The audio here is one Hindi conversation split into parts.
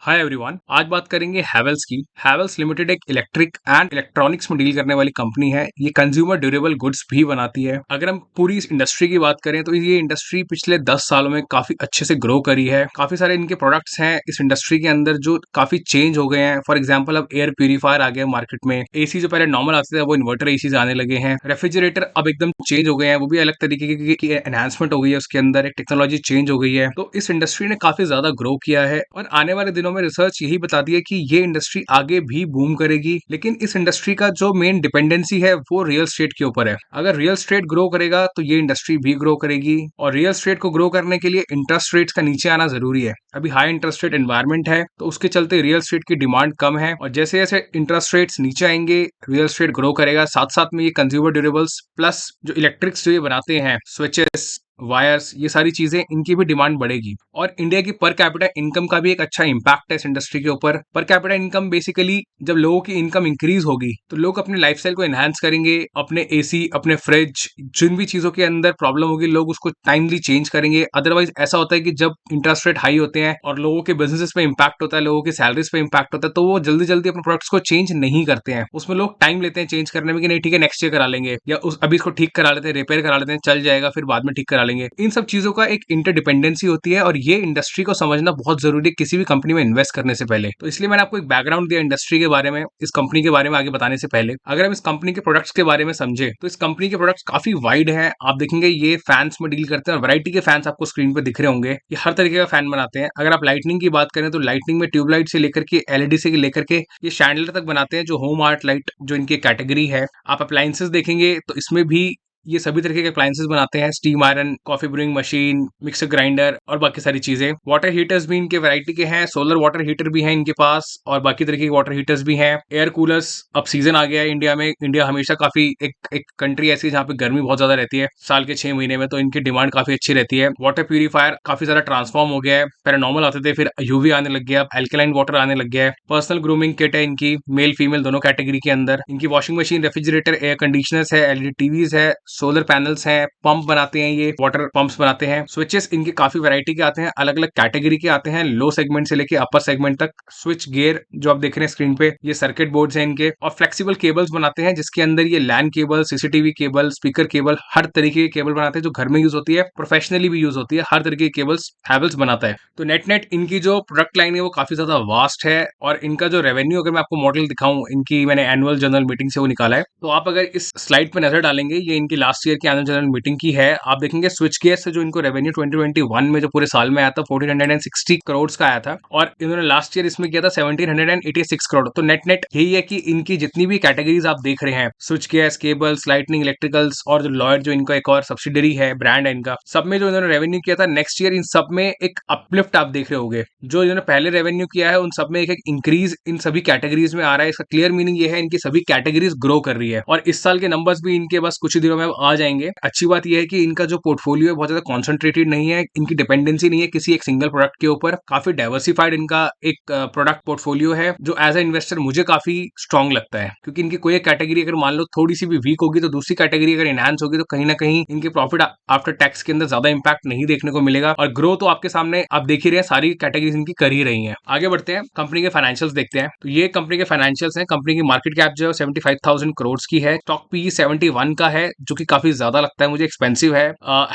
हाय एवरीवन, आज बात करेंगे हैवेल्स की। हैवेल्स लिमिटेड एक इलेक्ट्रिक एंड इलेक्ट्रॉनिक्स में डील करने वाली कंपनी है। ये कंज्यूमर ड्यूरेबल गुड्स भी बनाती है। अगर हम पूरी इस इंडस्ट्री की बात करें तो ये इंडस्ट्री पिछले 10 सालों में काफी अच्छे से ग्रो करी है। काफी सारे इनके प्रोडक्ट्स हैं इस इंडस्ट्री के अंदर जो काफी चेंज हो गए हैं। फॉर एग्जाम्पल अब एयर प्यूरीफायर आ गया मार्केट में। एसी जो पहले नॉर्मल आते थे वो इन्वर्टर एसी आने लगे हैं। रेफ्रिजरेटर अब एकदम चेंज हो गए हैं, वो भी अलग तरीके की एनहांसमेंट हो गई है, उसके अंदर एक टेक्नोलॉजी चेंज हो गई है। तो इस इंडस्ट्री ने काफी ज्यादा ग्रो किया है और आने वाले दिनों में रिसर्च यही बताती है कि ये इंडस्ट्री आगे भी बूम करेगी। लेकिन इस इंडस्ट्री का जो मेन डिपेंडेंसी है वो रियल एस्टेट के ऊपर है। अगर रियल एस्टेट ग्रो करेगा तो ये इंडस्ट्री भी ग्रो करेगी और रियल एस्टेट को ग्रो करने के लिए इंटरेस्ट रेट्स का नीचे आना जरूरी है। अभी हाई इंटरेस्ट रेट एनवायरमेंट है तो उसके चलते रियल एस्टेट की डिमांड कम है और जैसे जैसे इंटरेस्ट रेट्स नीचे आएंगे रियल एस्टेट ग्रो करेगा। साथ साथ में ये कंज्यूमर ड्यूरेबल्स प्लस जो इलेक्ट्रिक्स जो ये बनाते हैं, स्विचेस, वायर्स, ये सारी चीजें, इनकी भी डिमांड बढ़ेगी। और इंडिया की पर कैपिटा इनकम का भी एक अच्छा इंपैक्ट है इस इंडस्ट्री के ऊपर। पर कैपिटा इनकम बेसिकली जब लोगों की इनकम इंक्रीज होगी तो लोग अपने लाइफस्टाइल को एनहांस करेंगे। अपने एसी, अपने फ्रिज, जिन भी चीजों के अंदर प्रॉब्लम होगी लोग उसको टाइमली चेंज करेंगे। अदरवाइज ऐसा होता है कि जब इंटरेस्ट रेट हाई होते हैं और लोगों के बिजनेस पे इंपैक्ट होता है, लोगों की सैलरीज पे इंपैक्ट होता है, तो वो जल्दी जल्दी अपने प्रोडक्ट्स को चेंज नहीं करते हैं। उसमें लोग टाइम लेते हैं चेंज करने में कि नहीं ठीक है नेक्स्ट ईयर करा लेंगे, या अभी इसको ठीक करा लेते हैं, रिपेयर करा लेते हैं, चल जाएगा, फिर बाद में ठीक करा लेंगे। इन सब चीजों का एक इंटरडिपेंडेंसी होती है और ये इंडस्ट्री को समझना बहुत जरूरी है किसी भी कंपनी में इन्वेस्ट करने से पहले। तो इसलिए मैंने आपको एक बैकग्राउंड दिया इंडस्ट्री के बारे में, इस कंपनी के बारे में आगे बताने से पहले। अगर हम इस कंपनी के प्रोडक्ट्स के बारे में समझे तो इस कंपनी के प्रोडक्ट्स काफी वाइड हैं। आप देखेंगे ये फैंस में डील करते हैं और वैरायटी के फैंस आपको स्क्रीन पे दिख रहे होंगे। ये हर तरीके का फैन बनाते हैं। अगर आप लाइटनिंग की बात करें तो लाइटनिंग में ट्यूबलाइट से लेकर के एलईडी से लेकर के ये शैंडलर तक बनाते हैं, जो होम आर्ट लाइट जो इनकी कैटेगरी है। आप अप्लायंसेस देखेंगे तो इसमें भी ये सभी तरीके के अप्लायंसेस बनाते हैं। Steam iron, coffee brewing machine, mixer grinder और बाकी सारी चीजें। वाटर हीटर्स भी इनके वैरायटी के हैं। सोलर वाटर हीटर भी हैं इनके पास और बाकी तरीके के वाटर हीटर्स भी हैं। एयर कूलर्स, अब सीजन आ गया है इंडिया में। इंडिया हमेशा काफी एक कंट्री ऐसी है जहाँ पे गर्मी बहुत ज्यादा रहती है साल के 6 महीने में, तो इनकी डिमांड काफी अच्छी रहती है। वाटर प्यूरीफायर काफी ज्यादा ट्रांसफॉर्म हो गया है। पहले नॉर्मल आते थे, फिर यूवी आने लग गया, एल्कलाइन वाटर आने लग गया है। पर्सनल ग्रूमिंग किट है इनकी, मेल फीमेल दोनों कैटेगरी के अंदर। इनकी washing machine, refrigerator, air conditioners है, एलईडी टीवीज है, सोलर पैनल्स है, पंप बनाते हैं, ये वाटर पंप्स बनाते हैं। स्विचेस इनके काफी वैरायटी के आते हैं, अलग अलग कैटेगरी के आते हैं, लो सेगमेंट से लेके अपर सेगमेंट तक। स्विच गियर जो आप देख रहे हैं स्क्रीन पे, ये सर्किट बोर्ड्स हैं इनके। और फ्लेक्सिबल केबल्स बनाते हैं जिसके अंदर ये LAN cable, CCTV cable, speaker cable, हर तरीके की केबल बनाते हैं जो घर में यूज होती है, प्रोफेशनली भी यूज होती है। हर तरीके की केबल्स हैवेल्स बनाता है। तो नेट नेट इनकी जो प्रोडक्ट लाइन है वो काफी ज्यादा वास्ट है। और इनका जो रेवेन्यू, अगर मैं आपको मॉडल दिखाऊं, इनकी मैंने एनुअल जनरल मीटिंग से वो निकाला है, तो आप अगर इस स्लाइड पे नजर डालेंगे, ये इनकी लास्ट ईयर की एनुअल जनरल मीटिंग की है। आप देखेंगे स्विच गियर से जो इनको रेवेन्यू 2021 में जो पूरे साल में आया था 1460 करोड़ का आया था, और इन्होंने लास्ट ईयर इसमें किया था 1786 करोड़। तो नेट नेट यही है कि इनकी जितनी भी कैटेगरीज आप देख रहे हैं, switch gears, cables, lightning, electricals और जो लॉयड जो इनका एक और सब्सिडरी है, ब्रांड है इनका, सब में जो इन्होंने रेवेन्यू किया था नेक्स्ट ईयर इन सब में एक अपलिफ्ट आप देख रहे होंगे। जो इन्होंने पहले रेवेन्यू किया है उन सब में एक इंक्रीज इन सभी कैटेगरीज में आ रहा है। इसका क्लियर मीनिंग ये है इनकी सभी कैटेगरीज ग्रो कर रही है और इस साल के नंबर्स भी इनके बस कुछ ही दिनों में आ जाएंगे। अच्छी बात यह है कि इनका जो पोर्टफोलियो है बहुत ज्यादा कॉन्सेंट्रेटेड नहीं है, इनकी डिपेंडेंसी नहीं है किसी एक सिंगल प्रोडक्ट के ऊपर। काफी डाइवर्सिफाइड इनका एक प्रोडक्ट पोर्टफोलियो है जो एज ए इन्वेस्टर मुझे काफी स्ट्रांग लगता है, क्योंकि इनकी कोई एक कैटेगरी अगर मान लो थोड़ी सी भी वीक होगी तो दूसरी कैटेगरी अगर एनहांस होगी तो कहीं ना कहीं इनके प्रॉफिट आफ्टर टैक्स के अंदर ज्यादा इंपैक्ट नहीं देखने को मिलेगा। और ग्रो तो आपके सामने आप देख ही रहे हैं, सारी कैटेगरीज इनकी कर ही रही हैं। आगे बढ़ते हैं, कंपनी के फाइनेंशियल्स देखते हैं। तो ये कंपनी के फाइनेंशियल्स हैं। कंपनी की मार्केट कैप जो है 75,000 करोड़ की है। स्टॉक पी 71 का है, जो कि काफी ज्यादा लगता है मुझे, एक्सपेंसिव है।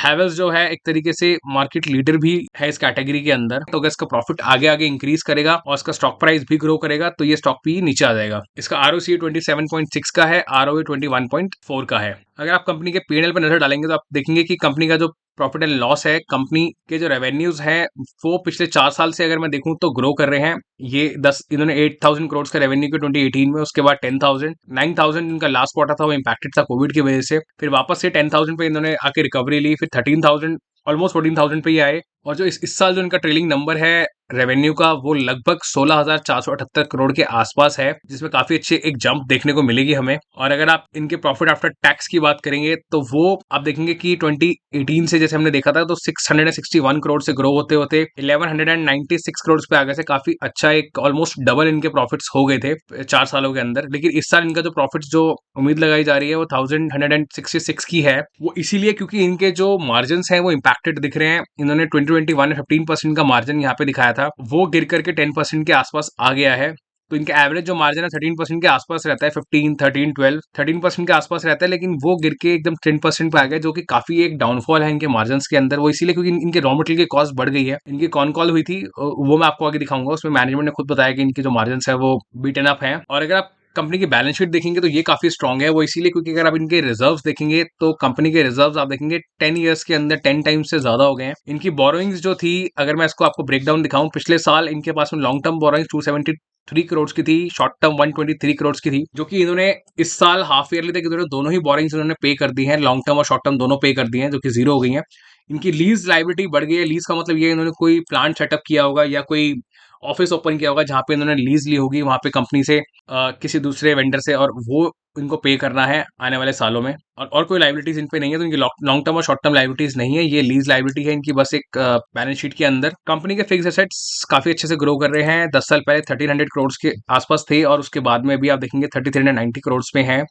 हैवेल्स जो है एक तरीके से मार्केट लीडर भी है इस कैटेगरी के अंदर, तो अगर इसका प्रॉफिट आगे आगे इंक्रीज करेगा और इसका स्टॉक प्राइस भी ग्रो करेगा तो ये स्टॉक पी नीचे आ जाएगा। इसका आरओसी 27.6 का है, आरओए 21.4 का है। अगर आप कंपनी के पीएनएल पर नजर डालेंगे तो आप देखेंगे कि कंपनी का जो प्रॉफिट एंड लॉस है, कंपनी के जो रेवेन्यूज हैं वो पिछले 4 साल से अगर मैं देखूं तो ग्रो कर रहे हैं। ये इन्होंने 8,000 करोड़ का रेवेन्यू किया 2018 में, उसके बाद 10,000, 9,000 इनका लास्ट क्वार्टर था, वो इंपैक्टेड था कोविड की वजह से। फिर वापस से 10,000 पे इन्होंने आके रिकवरी ली, फिर 13,000, ऑलमोस्ट 14,000 पे ही आए। और जो इस साल जो इनका ट्रेलिंग नंबर है रेवेन्यू का वो लगभग 16,478 करोड़ के आसपास है, जिसमें काफी अच्छे एक जंप देखने को मिलेगी हमें। और अगर आप इनके प्रॉफिट आफ्टर टैक्स की बात करेंगे तो वो आप देखेंगे कि 2018 से जैसे हमने देखा था तो 661 करोड़ से ग्रो होते होते 1196 करोड़ पे आ गए थे। काफी अच्छा एक ऑलमोस्ट डबल इनके प्रॉफिट्स हो गए थे 4 सालों के अंदर। लेकिन इस साल इनका जो प्रॉफिट जो उम्मीद लगाई जा रही है वो 1166 की है। वो इसीलिए क्योंकि इनके जो मार्जिन है वो इंपैक्टेड दिख रहे हैं। इन्होंने 2021 में 15% का मार्जिन यहाँ पे दिखाया था, था वो गिर करके 10% के आसपास आ गया है। तो इनका एवरेज जो मार्जिन है 13% के आसपास रहता है, 15, 13, 12, 13% के आसपास रहता है, लेकिन वो गिर के एकदम 10% पे आ गया, जो कि काफी एक डाउनफॉल है इनके मार्जिन के अंदर। वो इसीलिए क्योंकि इनके रॉ मटेरियल की कॉस्ट बढ़ गई है। इनकी कौन कॉल हुई थी वो मैं आपको आगे दिखाऊंगा, उसमें मैनेजमेंट ने खुद बताया कि इनके जो मार्जिन है वो बीटन अप है। और अगर आप कंपनी की बैलेंस शीट देखेंगे तो ये काफी स्ट्रांग है, वो इसीलिए क्योंकि अगर आप इनके रिजर्व्स देखेंगे तो कंपनी के रिजर्व्स आप देखेंगे 10 इयर्स के अंदर 10 टाइम्स से ज्यादा हो गए हैं। इनकी बोरोइंग्स जो थी, अगर मैं इसको आपको ब्रेकडाउन दिखाऊं, पिछले साल इनके पास में लॉन्ग टर्म बोरोइंग्स 273 करोड़ की थी, शॉर्ट टर्म 123 करोड़ की थी, जो कि इन्होंने इस साल हाफ ईयरली तक इन्होंने दोनों ही बोरोइंग्स इन्होंने पे कर दी है, लॉन्ग टर्म और शॉर्ट टर्म दोनों पे कर दिए हैं, जो कि जीरो हो गई है। इनकी लीज लाइबिलिटी बढ़ गई है। लीज का मतलब ये इन्होंने कोई प्लांट सेटअप किया होगा या कोई ऑफिस ओपन किया होगा जहां पे इन्होंने लीज ली होगी वहां पे कंपनी से, किसी दूसरे वेंडर से, और वो इनको पे करना है आने वाले सालों में। और कोई लाइबिलिटीज इन पे नहीं है, तो इनकी लॉन्ग टर्म और शॉर्ट टर्म लाइबिलिटीज नहीं है, ये लीज लाइबिलिटी है इनकी बस एक बैलेंस शीट के अंदर। कंपनी के फिक्स एसेट्स काफी अच्छे से ग्रो कर रहे हैं। 10 साल पहले 1300 करोड़ के आसपास थे और उसके बाद में भी आप देखेंगे 3390 करोड़ पे हैं।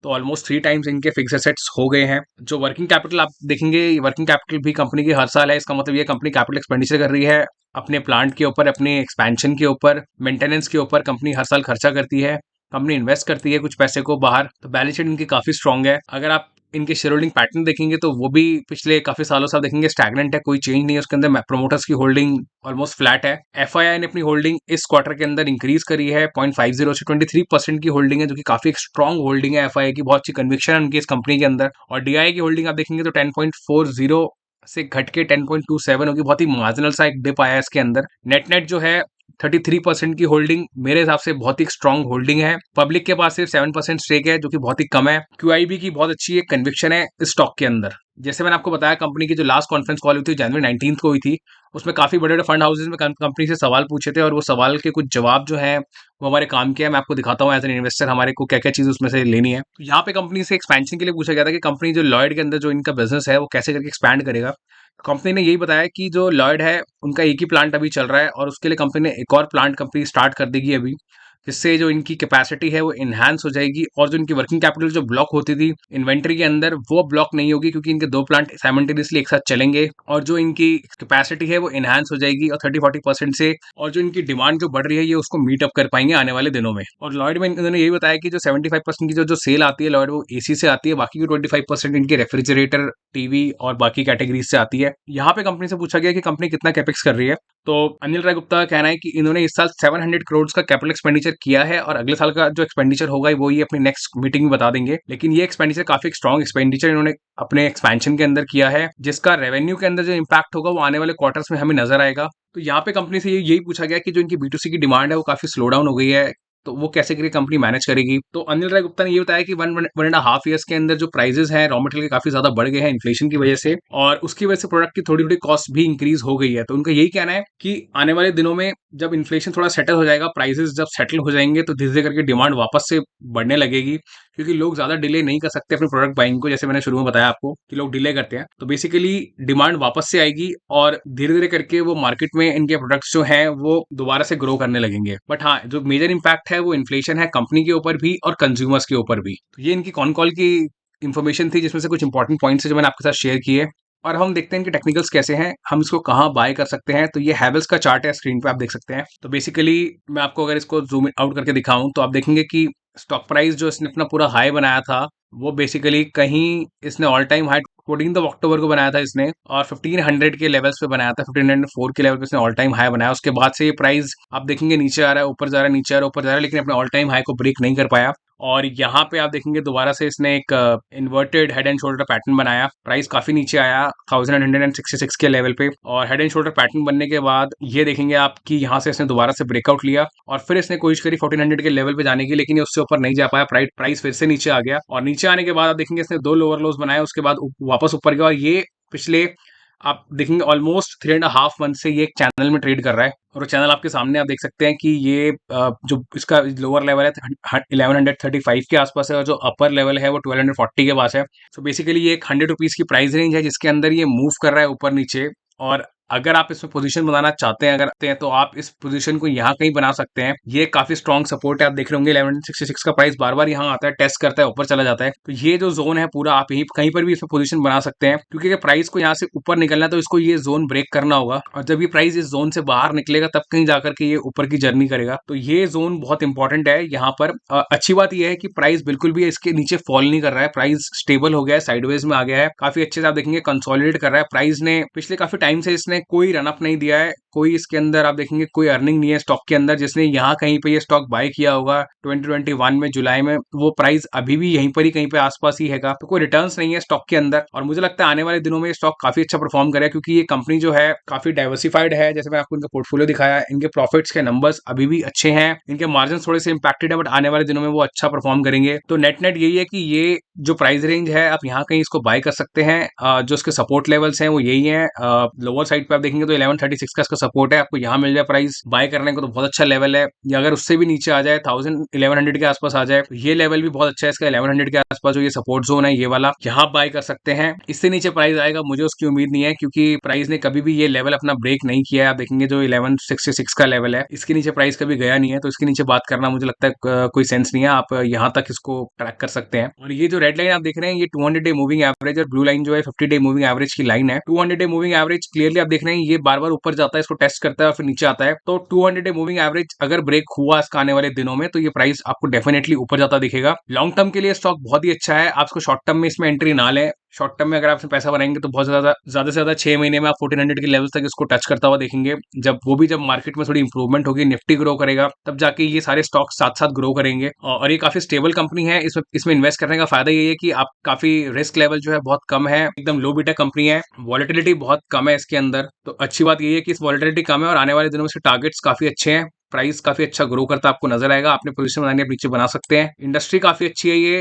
तो ऑलमोस्ट 3 टाइम्स इनके फिक्स एसेट्स हो गए हैं। जो वर्किंग कैपिटल आप देखेंगे, वर्किंग कैपिटल भी कंपनी की हर साल है। इसका मतलब ये कंपनी कैपिटल एक्सपेंडिचर कर रही है अपने प्लांट के ऊपर, अपने एक्सपेंशन के ऊपर, मेंटेनेंस के ऊपर। कंपनी हर साल खर्चा करती है, कंपनी इन्वेस्ट करती है कुछ पैसे को बाहर। तो बैलेंस शीट इनकी काफी स्ट्रांग है। अगर आप इनके शेयर होल्डिंग पैटर्न देखेंगे तो वो भी पिछले काफी सालों से आप देखेंगे स्टैग्नेंट है, कोई चेंज नहीं है उसके अंदर। प्रोमोटर्स की होल्डिंग ऑलमोस्ट फ्लैट है। एफआईआई ने अपनी होल्डिंग इस क्वार्टर के अंदर इंक्रीज करी है 0.50 से 23% की होल्डिंग है, जो कि काफी स्ट्रांग होल्डिंग है। एफआईआई की बहुत अच्छी कन्विक्शन है उनकी इस कंपनी के अंदर। और डीआई की होल्डिंग आप देखेंगे तो 10.40 से घट के 10.27 होगी, बहुत ही मार्जिनल सा एक डिप आया है इसके अंदर। नेट नेट जो है 33% की होल्डिंग मेरे हिसाब से बहुत ही स्ट्रांग होल्डिंग है। पब्लिक के पास सिर्फ 7% स्टेक है, जो कि बहुत ही कम है। क्यूआईबी की बहुत अच्छी एक कन्विक्शन है इस स्टॉक के अंदर। जैसे मैंने आपको बताया, कंपनी की जो लास्ट कॉन्फ्रेंस कॉल हुई थी जनवरी 19 को हुई थी, उसमें काफी बड़े बड़े फंड हाउसेज में कंपनी से सवाल पूछे थे और वो सवाल के कुछ जवाब जो है वो हमारे काम के हैं। मैं आपको दिखाता हूँ एज एन इन्वेस्टर हमारे को क्या क्या चीज उसमें से लेनी है। तो यहाँ पे कंपनी से एक्सपेंशन के लिए पूछा गया था कि कंपनी जो लॉयड के अंदर जो इनका बिजनेस है वो कैसे करके एक्सपैंड करेगा। कंपनी ने यही बताया कि जो लॉयड है उनका एक ही प्लांट अभी चल रहा है और उसके लिए कंपनी ने एक और प्लांट कंपनी स्टार्ट कर देगी अभी, जिससे जो इनकी कैपेसिटी है वो इनहांस हो जाएगी। और जो इनकी वर्किंग कैपिटल जो ब्लॉक होती थी इन्वेंट्री के अंदर, वो ब्लॉक नहीं होगी, क्योंकि इनके दो प्लांट साइमल्टेनियसली एक साथ चलेंगे और जो इनकी कैपेसिटी है वो इनहांस हो जाएगी और 30-40% से। और जो इनकी डिमांड जो बढ़ रही है ये उसको मीट अप कर पाएंगे आने वाले दिनों में। और लॉयड में इन्होंने यही बताया कि जो 75% की जो सेल आती है लॉयड, वो एसी से आती है, बाकी की 25% इनके रेफ्रिजरेटर, टीवी और बाकी कैटेगरीज से आती है। यहाँ पे कंपनी से पूछा गया कि कंपनी कितना कैपेक्स कर रही है, तो अनिल राय गुप्ता का कहना है कि इन्होंने इस साल 700 करोड़ का कैपिटल एक्सपेंडिचर किया है और अगले साल का जो एक्सपेंडिचर होगा वो ये अपनी नेक्स्ट मीटिंग में बता देंगे। लेकिन ये एक्सपेंडिचर काफी स्ट्रॉन्ग एक्सपेंडिचर इन्होंने अपने एक्सपेंशन के अंदर किया है, जिसका रेवेन्यू के अंदर जो इम्पैक्ट होगा वो आने वाले क्वार्टर्स में हमें नजर आएगा। तो यहाँ पे कंपनी से यही पूछा गया कि जो इनकी B2C की डिमांड है वो काफी स्लो डाउन हो गई है, तो वो कैसे करके कंपनी मैनेज करेगी। तो अनिल राय गुप्ता ने ये बताया कि 1.5 ईयर्स के अंदर जो प्राइसेस हैं रॉ मटेरियल के काफी ज्यादा बढ़ गए हैं इन्फ्लेशन की वजह से, और उसकी वजह से प्रोडक्ट की थोड़ी थोड़ी कॉस्ट भी इंक्रीज हो गई है। तो उनका यही कहना है कि आने वाले दिनों में जब इन्फ्लेशन थोड़ा सेटल हो जाएगा, प्राइसेस जब सेटल हो जाएंगे, तो धीरे धीरे करके डिमांड वापस से बढ़ने लगेगी, क्योंकि लोग ज्यादा डिले नहीं कर सकते अपने प्रोडक्ट बाइंग को। जैसे मैंने शुरू में बताया आपको कि लोग डिले करते हैं, तो बेसिकली डिमांड वापस से आएगी और धीरे धीरे करके वो मार्केट में इनके प्रोडक्ट्स जो हैं वो दोबारा से ग्रो करने लगेंगे। बट हाँ, जो मेजर इंपैक्ट है वो इन्फ्लेशन है, कंपनी के ऊपर भी और कंज्यूमर्स के ऊपर भी। तो ये इनकी कॉन कॉल की इन्फॉर्मेशन थी, जिसमें से कुछ इंपॉर्टेंट पॉइंट्स है जो मैंने आपके साथ शेयर किए। और हम देखते हैं कि टेक्निकल्स कैसे हैं, हम इसको कहाँ बाय कर सकते हैं। तो ये हैवेल्स का चार्ट है, स्क्रीन पे आप देख सकते हैं। तो बेसिकली मैं आपको अगर इसको जूम आउट करके दिखाऊं तो आप देखेंगे कि स्टॉक प्राइस जो इसने अपना पूरा हाई बनाया था वो बेसिकली कहीं इसने ऑल टाइम हाई 14 अक्टूबर को बनाया था इसने, और 1500 के लेवल्स पे बनाया था। 1504 के लेवल पे इसने ऑल टाइम हाई बनाया। उसके बाद से ये प्राइस आप देखेंगे नीचे आ रहा है, ऊपर जा रहा है, नीचे आ रहा है, ऊपर जा रहा है, लेकिन अपने ऑल टाइम हाई को ब्रेक नहीं कर पाया। और यहाँ पे आप देखेंगे दोबारा से इसने एक inverted head and shoulder pattern बनाया। प्राइस काफी नीचे आया 1166 के लेवल पे, और हेड एंड शोल्डर पैटर्न बनने के बाद ये देखेंगे आप कि यहाँ से इसने दोबारा से ब्रेकआउट लिया और फिर इसने कोशिश करी 1400 के लेवल पे जाने की, लेकिन ये उससे ऊपर नहीं जा पाया। प्राइस फिर से नीचे आ गया और नीचे आने के बाद आप देखेंगे इसने दो लोअर लोज बनाए, उसके बाद वापस ऊपर गया। और ये पिछले आप देखेंगे ऑलमोस्ट 3.5 मंथ से ये एक चैनल में ट्रेड कर रहा है, और वो चैनल आपके सामने आप देख सकते हैं कि ये जो इसका लोअर लेवल है 1135 के आसपास है और जो अपर लेवल है वो 1240 के पास है। सो बेसिकली ये एक 100 रुपीज की प्राइस रेंज है जिसके अंदर ये मूव कर रहा है ऊपर नीचे। और अगर आप इसमें पोजीशन बनाना चाहते हैं तो आप इस पोजीशन को यहाँ कहीं बना सकते हैं। ये काफी स्ट्रॉन्ग सपोर्ट है, आप देख रहे होंगे 1166 का प्राइस बार बार यहाँ आता है, टेस्ट करता है, ऊपर चला जाता है। तो ये जो जोन है पूरा आप यहीं कहीं पर भी इसमें पोजीशन बना सकते हैं, क्योंकि अगर प्राइस को यहाँ से ऊपर निकलना है तो इसको ये जोन ब्रेक करना होगा, और जब ये प्राइस इस जोन से बाहर निकलेगा तब कहीं जाकर के ये ऊपर की जर्नी करेगा। तो ये जोन बहुत इंपॉर्टेंट है यहाँ पर। अच्छी बात यह है कि प्राइस बिल्कुल भी इसके नीचे फॉल नहीं कर रहा है, प्राइस स्टेबल हो गया है, साइडवेज में आ गया है, काफी अच्छे से आप देखेंगे कंसोलिडेट कर रहा है। प्राइस ने पिछले काफी टाइम से इसने कोई रन अप नहीं दिया है, कोई इसके अंदर आप देखेंगे कोई अर्निंग नहीं है स्टॉक के अंदर। जिसने यहाँ कहीं पे ये स्टॉक बाय किया होगा 2021 में जुलाई में, वो प्राइस अभी भी यहीं पर ही कहीं पे आसपास ही हैगा, तो कोई रिटर्न्स नहीं है स्टॉक के अंदर। और मुझे लगता है आने वाले दिनों में ये स्टॉक काफी अच्छा परफॉर्म करेगा, क्योंकि ये कंपनी जो है काफी डाइवर्सिफाइड है। जैसे मैं आपको इनका पोर्टफोलियो दिखाया, इनके प्रॉफिट्स के नंबर्स अभी भी अच्छे हैं, इनके मार्जिन थोड़े से इंपैक्टेड है, बट आने वाले दिनों में वो अच्छा परफॉर्म करेंगे। तो नेट नेट यही है कि ये जो प्राइस रेंज है आप यहाँ कहीं इसको बाय कर सकते हैं। जो इसके सपोर्ट लेवल्स हैं वो यही है। लोअर साइड पे आप देखेंगे तो 1136 का इसका सपोर्ट है, आपको यहाँ मिल जाए प्राइस बाय करने को तो बहुत अच्छा लेवल है। या अगर उससे भी नीचे आ जाए 1100 के आसपास आ जाए तो ये लेवल भी बहुत अच्छा है इसका। 1100 के आसपास जो ये सपोर्ट जोन है ये वाला, यहाँ बाय कर सकते हैं। इससे नीचे प्राइस आएगा मुझे उसकी उम्मीद नहीं है, क्योंकि प्राइस ने कभी भी ये लेवल अपना ब्रेक नहीं किया है। आप देखेंगे जो 1166 का लेवल है, इसके नीचे प्राइस कभी गया नहीं है, तो इसके नीचे बात करना मुझे लगता है कोई सेंस नहीं है। आप यहाँ तक इसको ट्रैक कर सकते हैं। और ये जो रेड लाइन आप देख रहे हैं ये 200 डे मूविंग एवरेज, और ब्लू लाइन जो है 50 डे मूविंग एवरेज की लाइन है। 200 डे मूविंग एवरेज क्लियरली आप देख रहे हैं ये बार बार ऊपर जाता है, इसको टेस्ट करता है और फिर नीचे आता है। तो 200 डे मूविंग एवरेज अगर ब्रेक हुआ इसका आने वाले दिनों में, तो ये प्राइस आपको डेफिनेटली ऊपर जाता दिखेगा। लॉन्ग टर्म के लिए स्टॉक बहुत ही अच्छा है, आप इसको शॉर्ट टर्म में इसमें एंट्री ना लें। शॉर्ट टर्म में अगर आप इसमें पैसा बनाएंगे तो बहुत ज्यादा से ज्यादा 6 महीने में आप 1400 के लेवल तक इसको टच करता हुआ देखेंगे। जब मार्केट में थोड़ी इंप्रूवमेंट होगी, निफ्टी ग्रो करेगा, तब जाके ये सारे स्टॉक साथ साथ ग्रो करेंगे। और ये काफी स्टेबल कंपनी है। इसमें इन्वेस्ट करने का फायदा ये है कि आप काफी रिस्क लेवल जो है बहुत कम है, एकदम लो बीटा कंपनी है, वॉलेटिलिटी बहुत कम है इसके अंदर। तो अच्छी बात ये है कि इस वॉलेटिलिटी कम है और आने वाले दिनों में इसके टारगेट्स काफी अच्छे हैं। प्राइस काफी अच्छा ग्रो करता आपको नजर आएगा। आपने पोजीशन बनानी है नीचे बना सकते हैं। इंडस्ट्री काफी अच्छी है। ये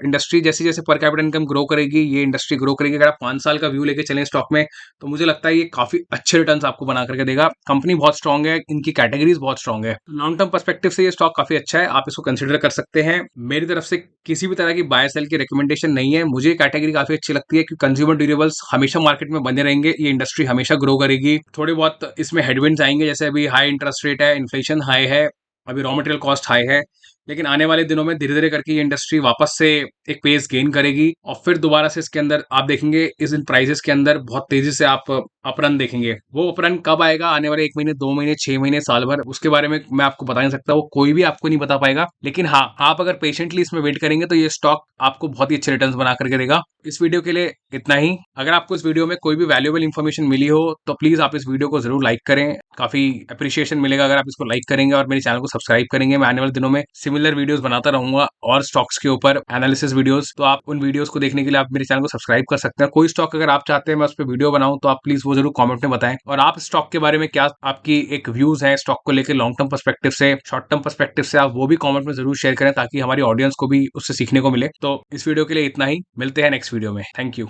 इंडस्ट्री जैसे जैसे पर कैपिटल इनकम ग्रो करेगी ये इंडस्ट्री ग्रो करेगी। अगर आप 5 साल का व्यू लेके चलें स्टॉक में तो मुझे लगता है ये काफी अच्छे रिटर्न्स आपको बना करके देगा। कंपनी बहुत स्ट्रांग है, इनकी कैटेगरीज बहुत स्ट्रांग है। लॉन्ग टर्म पर्सपेक्टिव से ये स्टॉक काफी अच्छा है, आप इसको कंसिडर कर सकते हैं। मेरी तरफ से किसी भी तरह की बाय सेल की रिकमेंडेशन नहीं है। मुझे कैटेगरी काफी अच्छी लगती है क्योंकि कंज्यूमर ड्यूरेबल्स हमेशा मार्केट में बने रहेंगे, ये इंडस्ट्री हमेशा ग्रो करेगी। थोड़े बहुत इसमें हेडविंड्स आएंगे, जैसे अभी हाई इंटरेस्ट रेट है, इन्फ्लेशन हाई है, अभी रॉ मटेरियल कॉस्ट हाई है, लेकिन आने वाले दिनों में धीरे धीरे करके ये इंडस्ट्री वापस से एक पेस गेन करेगी और फिर दोबारा से इसके अंदर आप देखेंगे इस इन प्राइसेस के अंदर बहुत तेजी से आप अपरन देखेंगे। वो अपरन कब आएगा, आने वाले 1 महीने, 2 महीने, 6 महीने, साल भर, उसके बारे में मैं आपको बता नहीं सकता, वो कोई भी आपको नहीं बता पाएगा। लेकिन हाँ, आप अगर पेशेंटली इसमें वेट करेंगे तो ये स्टॉक आपको बहुत ही अच्छे रिटर्न्स बना करके देगा। इस वीडियो के लिए इतना ही। अगर आपको इस वीडियो में कोई भी वैल्यूएबल इन्फॉर्मेशन मिली हो तो प्लीज आप इस वीडियो को जरूर लाइक करें, काफी अप्रिशिएशन मिलेगा अगर आप इसको लाइक करेंगे और मेरे चैनल को सब्सक्राइब करेंगे। मैं आने वाले दिनों में सिमिलर वीडियोस बनाता रहूंगा और स्टॉक्स के ऊपर एनालिसिस वीडियोस, तो आप उन वीडियोस को देखने के लिए आप मेरे चैनल को सब्सक्राइब कर सकते हैं। कोई स्टॉक अगर आप चाहते हैं मैं उस पर वीडियो बनाऊं तो आप प्लीज वो जरूर कमेंट में बताएं। और आप स्टॉक के बारे में क्या आपकी एक व्यूज है स्टॉक को लेकर, लॉन्ग टर्म पर्सपेक्टिव से, शॉर्ट टर्म पर्सपेक्टिव से, आप वो भी कमेंट में जरूर शेयर करें ताकि हमारी ऑडियंस को भी उससे सीखने को मिले। तो इस वीडियो के लिए इतना ही, मिलते हैं नेक्स्ट वीडियो में। Thank you.